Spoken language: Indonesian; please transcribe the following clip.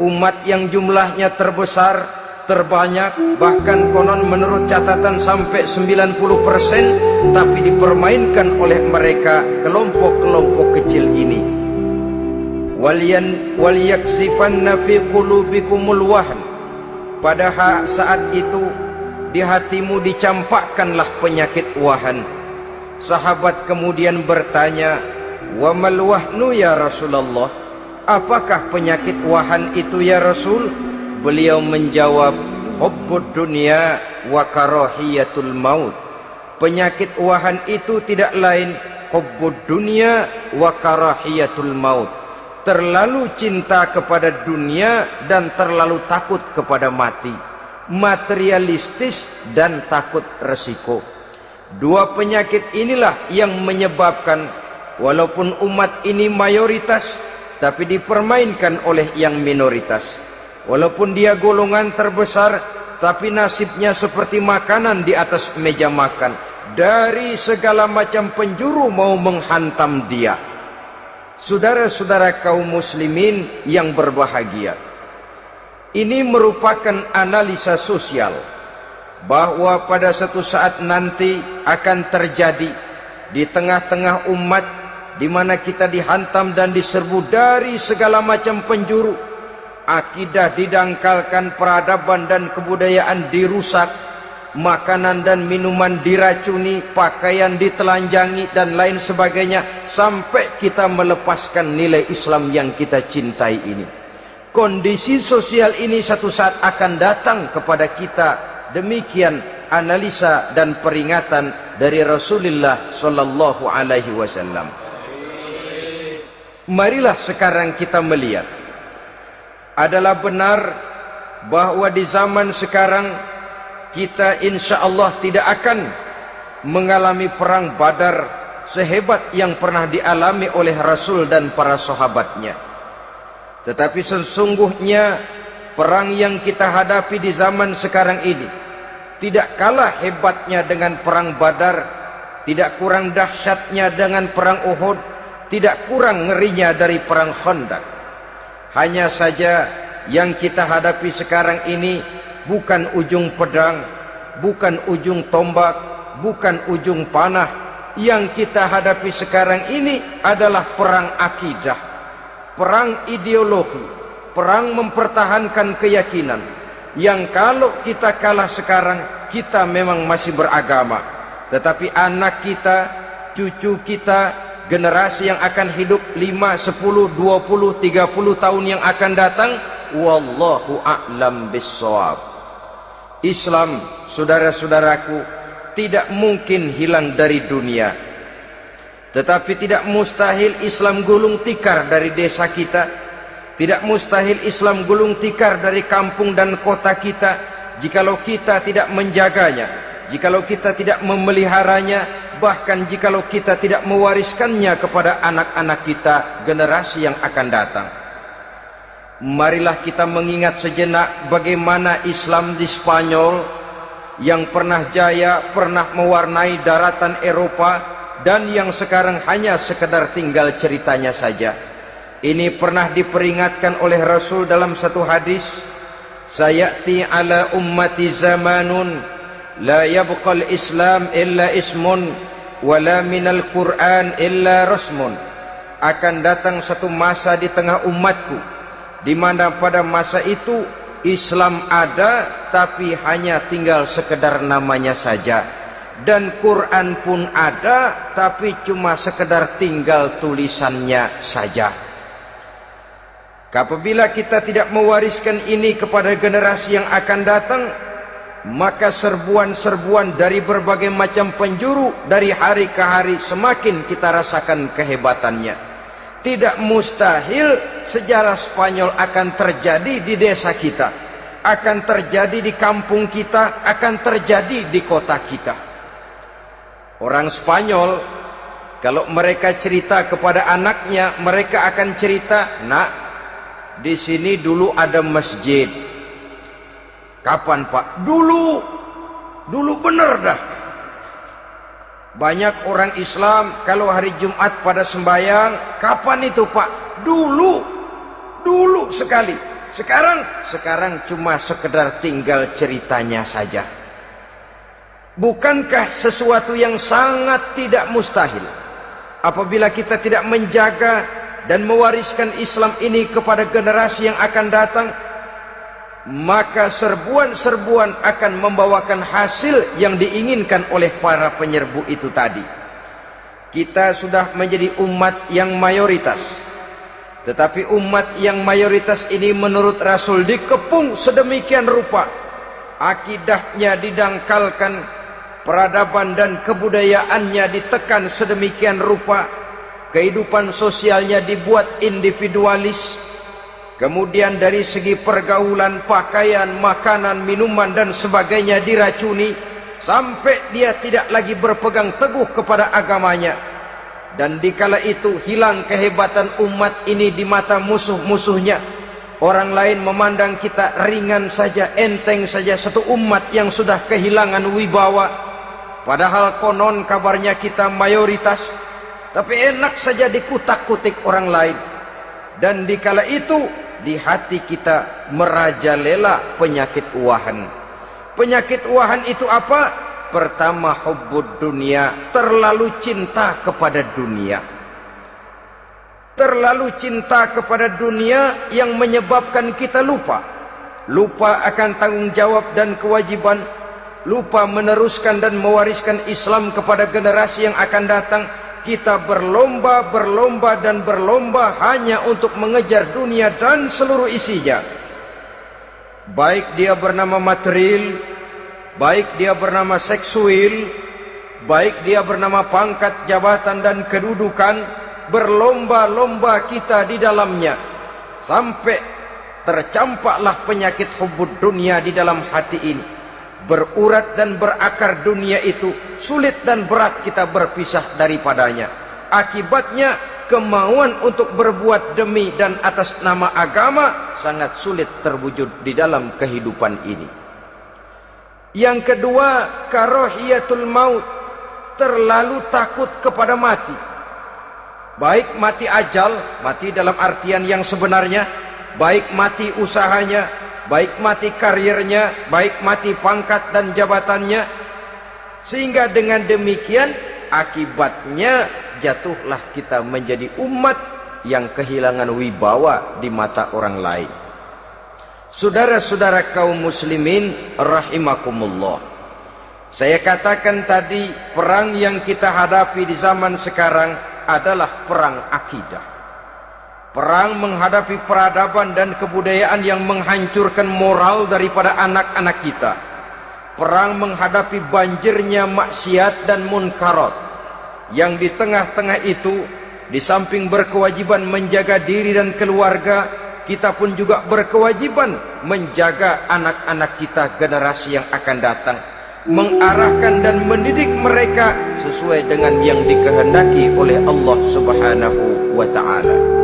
umat yang jumlahnya terbesar, terbanyak, bahkan konon menurut catatan sampai 90%, tapi dipermainkan oleh mereka kelompok-kelompok kecil ini. Walyaksifanna fi qulubikumul wahn. Pada saat itu di hatimu dicampakkanlah penyakit wahan. Sahabat kemudian bertanya, "Wa mal wahnu ya Rasulullah?" Apakah penyakit wahan itu ya Rasul? Beliau menjawab, "Hubbud dunya wa karahiyatul maut." Penyakit wahan itu tidak lain hubbud dunya wa karahiyatul maut. Terlalu cinta kepada dunia dan terlalu takut kepada mati. Materialistis dan takut resiko. Dua penyakit inilah yang menyebabkan walaupun umat ini mayoritas, tapi dipermainkan oleh yang minoritas. Walaupun dia golongan terbesar, tapi nasibnya seperti makanan di atas meja makan. Dari segala macam penjuru mau menghantam dia. Saudara-saudara kaum muslimin yang berbahagia, ini merupakan analisa sosial bahwa pada suatu saat nanti akan terjadi di tengah-tengah umat di mana kita dihantam dan diserbu dari segala macam penjuru. Akidah didangkalkan, peradaban dan kebudayaan dirusak, makanan dan minuman diracuni, pakaian ditelanjangi dan lain sebagainya, sampai kita melepaskan nilai Islam yang kita cintai ini. Kondisi sosial ini satu saat akan datang kepada kita. Demikian analisa dan peringatan dari Rasulullah sallallahu alaihi wasallam. Marilah sekarang kita melihat, adalah benar bahwa di zaman sekarang kita insya Allah tidak akan mengalami perang Badar sehebat yang pernah dialami oleh Rasul dan para sahabatnya. Tetapi sesungguhnya perang yang kita hadapi di zaman sekarang ini tidak kalah hebatnya dengan perang Badar, tidak kurang dahsyatnya dengan perang Uhud, tidak kurang ngerinya dari perang Khandaq. Hanya saja yang kita hadapi sekarang ini bukan ujung pedang, bukan ujung tombak, bukan ujung panah. Yang kita hadapi sekarang ini adalah perang akidah, perang ideologi, perang mempertahankan keyakinan. Yang kalau kita kalah sekarang, kita memang masih beragama. Tetapi anak kita, cucu kita, generasi yang akan hidup 5, 10, 20, 30 tahun yang akan datang, wallahu a'lam bissawab. Islam, saudara-saudaraku, tidak mungkin hilang dari dunia. Tetapi tidak mustahil Islam gulung tikar dari desa kita. Tidak mustahil Islam gulung tikar dari kampung dan kota kita, jikalau kita tidak menjaganya, jikalau kita tidak memeliharanya, bahkan jikalau kita tidak mewariskannya kepada anak-anak kita, generasi yang akan datang. Marilah kita mengingat sejenak bagaimana Islam di Spanyol yang pernah jaya, pernah mewarnai daratan Eropa, dan yang sekarang hanya sekedar tinggal ceritanya saja. Ini pernah diperingatkan oleh Rasul dalam satu hadis, "Sayati ala ummati zamanun la yabqal Islam illa ismun wala minal Qur'an illa rasmun." Akan datang satu masa di tengah umatku di mana pada masa itu Islam ada tapi hanya tinggal sekedar namanya saja, dan Quran pun ada tapi cuma sekedar tinggal tulisannya saja. Apabila kita tidak mewariskan ini kepada generasi yang akan datang, maka serbuan-serbuan dari berbagai macam penjuru dari hari ke hari semakin kita rasakan kehebatannya. Tidak mustahil sejarah Spanyol akan terjadi di desa kita, akan terjadi di kampung kita, akan terjadi di kota kita. Orang Spanyol, kalau mereka cerita kepada anaknya, mereka akan cerita, "Nak, di sini dulu ada masjid." "Kapan, Pak?" Dulu bener dah. Banyak orang Islam kalau hari Jumat pada sembahyang, "Kapan itu, Pak?" Dulu sekali. Sekarang cuma sekedar tinggal ceritanya saja. Bukankah sesuatu yang sangat tidak mustahil apabila kita tidak menjaga dan mewariskan Islam ini kepada generasi yang akan datang, maka serbuan-serbuan akan membawakan hasil yang diinginkan oleh para penyerbu itu tadi. Kita sudah menjadi umat yang mayoritas, tetapi umat yang mayoritas ini menurut Rasul dikepung sedemikian rupa, akidahnya didangkalkan, peradaban dan kebudayaannya ditekan sedemikian rupa, kehidupan sosialnya dibuat individualis, kemudian dari segi pergaulan, pakaian, makanan, minuman dan sebagainya diracuni, sampai dia tidak lagi berpegang teguh kepada agamanya. Dan dikala itu hilang kehebatan umat ini di mata musuh-musuhnya. Orang lain memandang kita ringan saja, enteng saja, satu umat yang sudah kehilangan wibawa. Padahal konon kabarnya kita mayoritas, tapi enak saja dikutak-kutik orang lain. Dan dikala itu di hati kita merajalela penyakit uahan. Penyakit uahan itu apa? Pertama, hubbud dunia, terlalu cinta kepada dunia. Terlalu cinta kepada dunia yang menyebabkan kita lupa akan tanggung jawab dan kewajiban, lupa meneruskan dan mewariskan Islam kepada generasi yang akan datang. Kita berlomba hanya untuk mengejar dunia dan seluruh isinya. Baik dia bernama material, baik dia bernama seksual, baik dia bernama pangkat, jabatan dan kedudukan, berlomba-lomba kita di dalamnya. Sampai tercampaklah penyakit hubbud dunia di dalam hati ini. Berurat dan berakar dunia itu, sulit dan berat kita berpisah daripadanya. Akibatnya kemauan untuk berbuat demi dan atas nama agama sangat sulit terwujud di dalam kehidupan ini. Yang kedua, karahiyatul maut, terlalu takut kepada mati. Baik mati ajal, mati dalam artian yang sebenarnya, baik mati usahanya, baik mati karirnya, baik mati pangkat dan jabatannya. Sehingga dengan demikian akibatnya jatuhlah kita menjadi umat yang kehilangan wibawa di mata orang lain. Saudara-saudara kaum muslimin rahimakumullah, saya katakan tadi, perang yang kita hadapi di zaman sekarang adalah perang akidah. Perang menghadapi peradaban dan kebudayaan yang menghancurkan moral daripada anak-anak kita. Perang menghadapi banjirnya maksiat dan munkarat. Yang di tengah-tengah itu, di samping berkewajiban menjaga diri dan keluarga, kita pun juga berkewajiban menjaga anak-anak kita, generasi yang akan datang, mengarahkan dan mendidik mereka sesuai dengan yang dikehendaki oleh Allah Subhanahu wa ta'ala.